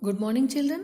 Good morning, children.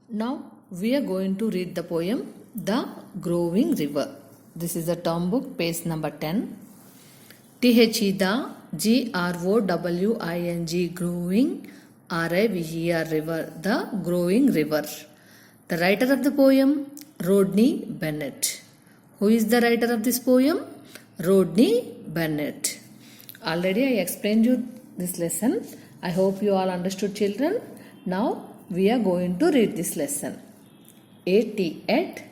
Now we are going to read the poem The Growing River. This is the term book, page number 10. T-H-E the G-R-O-W-I-N-G growing R-I-V-E-R river, the growing river. The writer of the poem, Rodney Bennett. Who is the writer of this poem? Rodney Bennett. Already I explained you this lesson. I hope you all understood, children. Now we are going to read this lesson. A-T at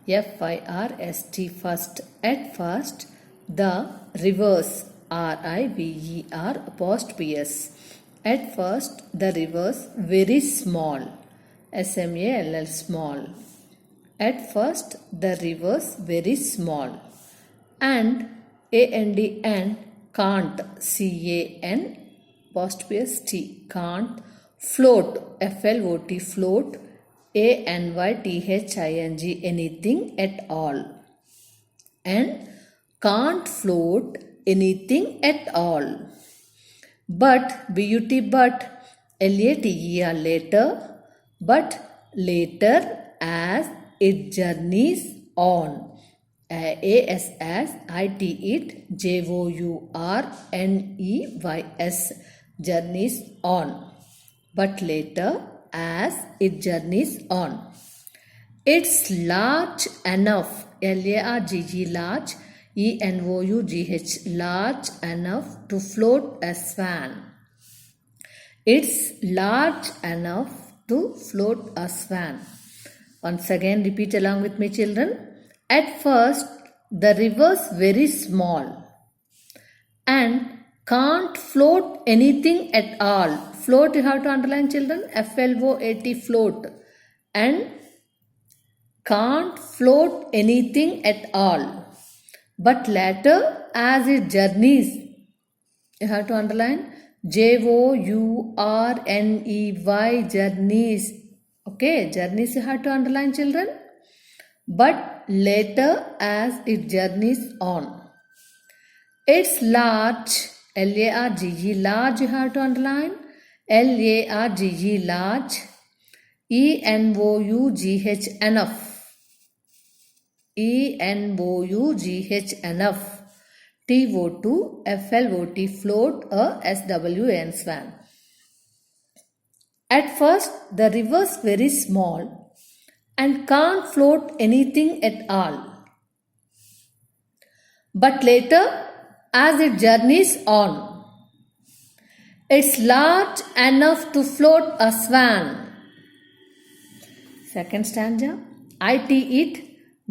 F-I-R-S-T first. At first, the rivers R-I-V-E-R apostrophe S. At first, the rivers very small. S-M-A-L-L small. At first, the rivers very small. And A-N-D and can't C-A-N apostrophe S-T can't float F-L-O-T float A-N-Y-T-H-I-N-G anything at all. And can't float anything at all. But B-U-T but L-A-T-E-R later, but later as it journeys on. A-S-S-I-T it J-O-U-R-N-E-Y-S journeys on. But later as it journeys on. It's large enough, L-A-R-G-G large, E-N-O-U-G-H large enough to float a swan. It's large enough to float a swan. Once again repeat along with me, children. At first the river's very small and can't float anything at all. Float you have to underline, children. F-L-O-A-T float. And can't float anything at all. But later as it journeys, you have to underline J-O-U-R-N-E-Y journeys. Okay, journeys you have to underline, children. But later as it journeys on. It's large, L-A-R-G-E large you have to underline. L-A-R-G-E large. E-N-O-U-G-H enough. E-N-O-U-G-H enough. T-O-2 F-L-O-T float S-W-A-N swan. At first the river's very small and can't float anything at all. But later as it journeys on. It's large enough to float a swan. Second stanza. I-T it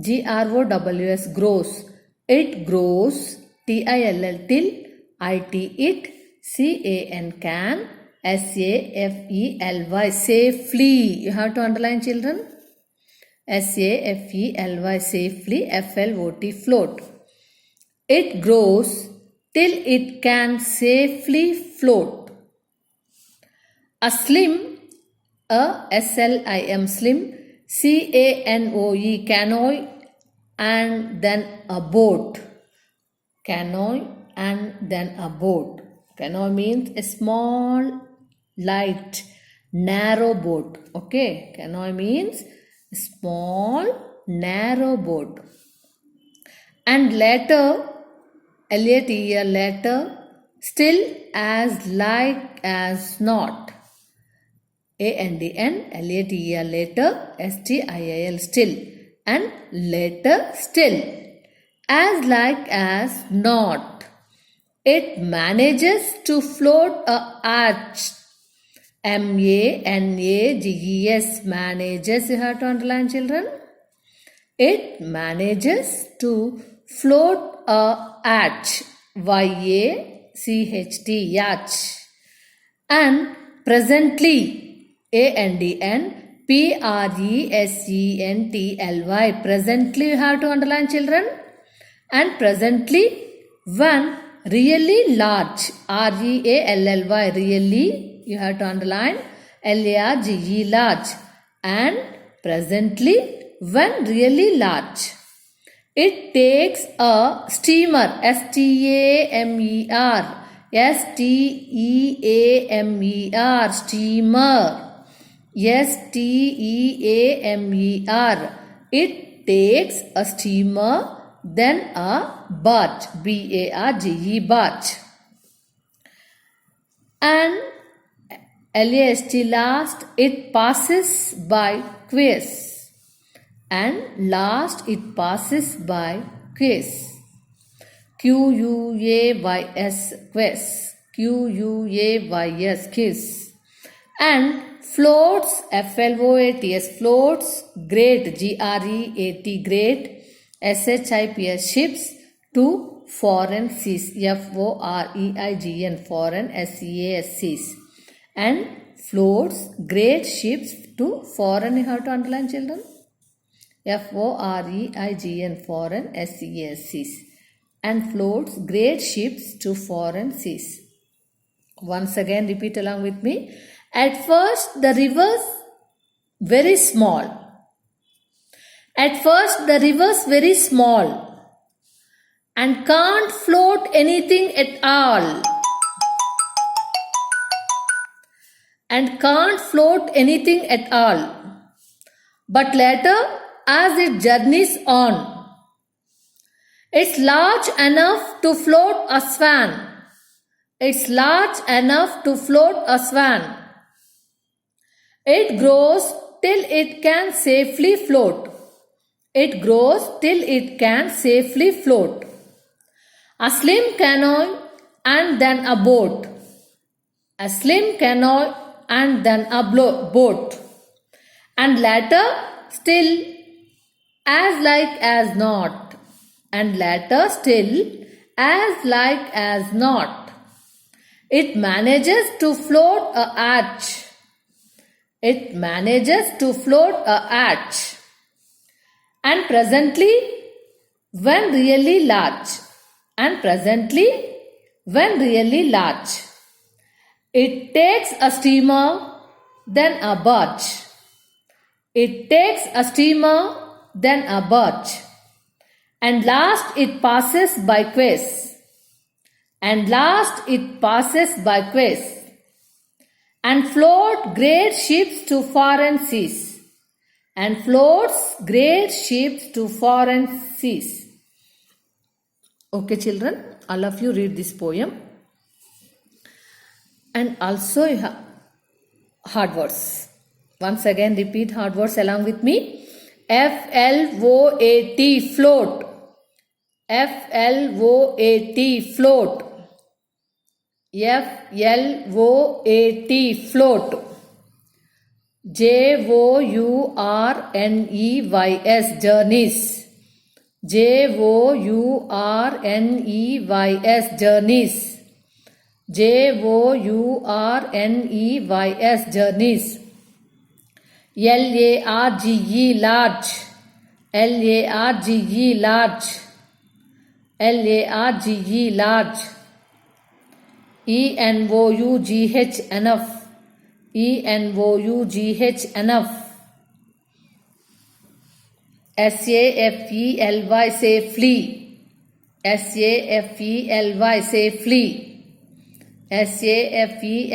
G-R-O-W-S grows. It grows T-I-L-L till I-T it C-A-N can S-A-F-E-L-Y safely. You have to underline, children. S-A-F-E-L-Y safely F-L-O-T float. It grows till it can safely float. A slim, S-L-I-M slim, C-A-N-O-E canoe and then a boat. Canoe and then a boat. Canoe means a small, light, narrow boat. Okay, canoe means a small, narrow boat. And later, L-A-T-E-R later, still as like as not. A-N-D-N, L-A-T-E-R later, S-T-I-I-L still. And later still, as like as not. It manages to float a arch. M-A-N-A-G-E-S manages, you have to underline, children. It manages to float a arch. Y-A-C-H-T yacht. And presently, A-N-D-N P-R-E-S-E-N-T-L-Y presently you have to underline, children. And presently when really large R-E-A-L-L-Y really you have to underline L-A-R-G-E large. And presently when really large. It takes a steamer S-T-A-M-E-R S-T-E-A-M-E-R steamer steamer. It takes a steamer, then a barge. barge, barge. And last, it passes by quiz. And last, it passes by quiz. Quays, quiz. Quays, quiz. And floats, floats, floats, great, great, great, ships, ships to foreign seas, foreign, foreign, seas. And floats, great ships to foreign, you have to underline, children, foreign, foreign, seas. And floats, great ships to foreign seas. Once again, repeat along with me. At first, the rivers very small. At first, the rivers very small and can't float anything at all. And can't float anything at all. But later, as it journeys on, it's large enough to float a swan. It's large enough to float a swan. It grows till it can safely float. It grows till it can safely float. A slim canoe and then a boat. A slim canoe and then a boat. And later still as like as not. And later still as like as not. It manages to float a arch. It manages to float a arch. And presently, when really large. And presently, when really large. It takes a steamer, then a barge. It takes a steamer, then a barge. And last it passes by quays. And last it passes by quays. And float great ships to foreign seas. And floats great ships to foreign seas. Okay, children, all of you read this poem. And also you have hard words. Once again, repeat hard words along with me. float, float. float, float. float. journeys, journeys. journeys, journeys. journeys, journeys. large, large. large. large. enoughh, enough. enoughh, enough. safely, safely. safely, safely. safely,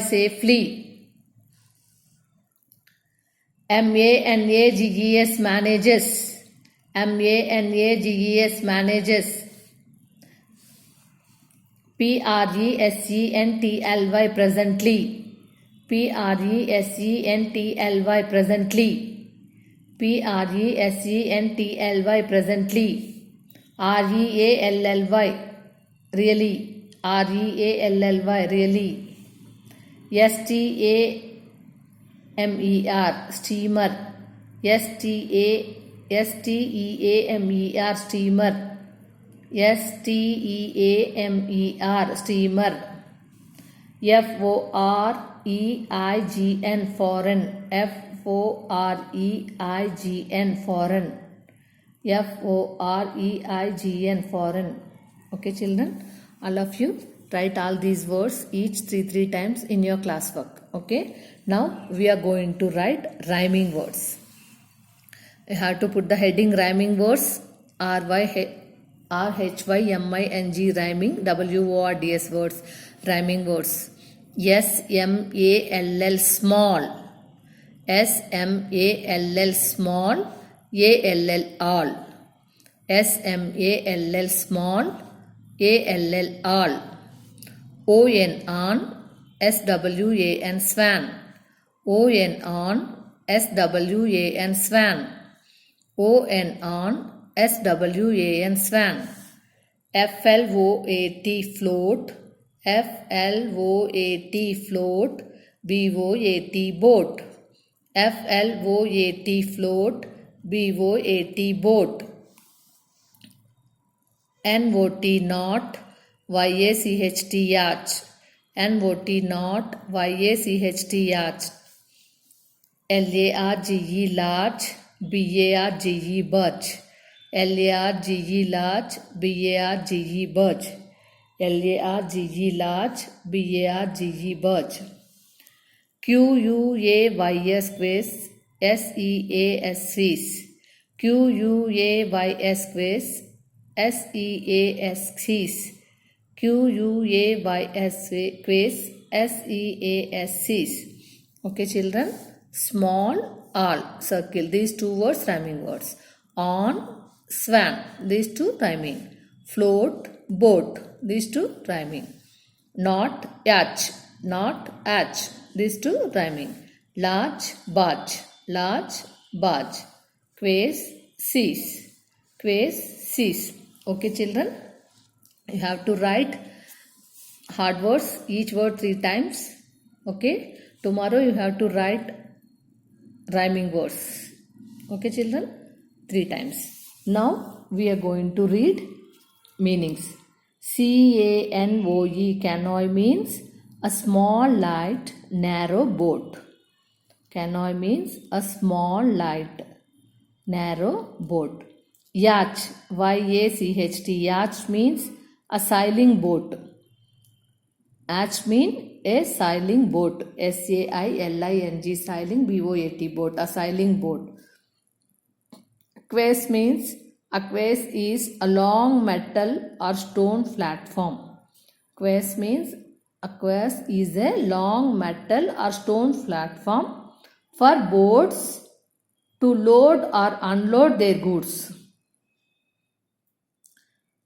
safely. manages, manages. manages, manages. presently, presently. presently, presently. presently, presently. really, really. really. steamer, steamer. steamer, steamer. steamer, steamer. foreign, foreign. foreign, foreign. foreign, foreign. Okay, children, all of you write all these words each three times in your classwork. Okay, now we are going to write rhyming words. You have to put the heading rhyming words. rhyming, rhyming. words words, rhyming words. small, small. SMALL small, ALL all. SMALL small, ALL all. ON on, SWAN swan. ON on, SWAN swan. ON on, SWAN swan. FLOAT float, FLOAT float, BOAT boat. FLOAT float, BOAT boat. NOT not, YACHT yacht. NOT not, YACHT yacht. LARGE large, BARGE birch. LARGE large, BARGE birch. LARGE large, BARGE birch. QUAYS quiz, SEAS quiz. QUAYS quiz, SEAS quiz. QUAYS quiz, SEAS quiz. Okay children, small, all, circle, these two words rhyming words. On, swan, these two rhyming. Float, boat, these two rhyming. Not, yacht, not, hatch, these two rhyming. Large, barge, large, barge. Quiz, cease, quiz, cease. Okay children, you have to write hard words, each word 3 times. Okay, tomorrow you have to write rhyming words. Okay children, 3 times. Now we are going to read meanings. CANOE, canoe means a small light narrow boat. Canoe means a small light narrow boat. Yacht, YACHT, yacht means a sailing boat. Yacht means a sailing boat. SAILING, sailing, BOAT, boat, a sailing boat. Quays means a quays is a long metal or stone platform. Quays means a quays is a long metal or stone platform for boats to load or unload their goods.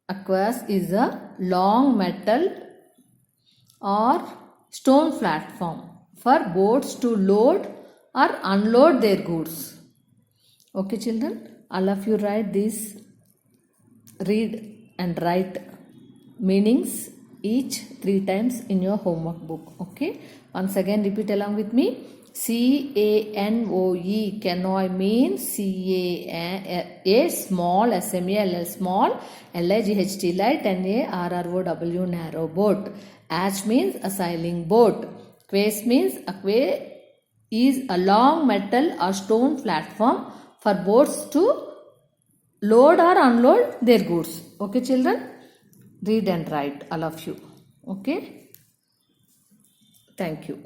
A quays is a long metal or stone platform for boats to load or unload their goods. Okay children, all of you write this, read and write meanings each 3 times in your homework book. Okay, once again repeat along with me. CANOE, canoe means A small, SMALL small, LIGHT light, and ARROW narrow boat. Hatch means a sailing boat. Quays means a quay is a long metal or stone platform for boats to load or unload their goods. Okay children, read and write all of you. Okay, thank you.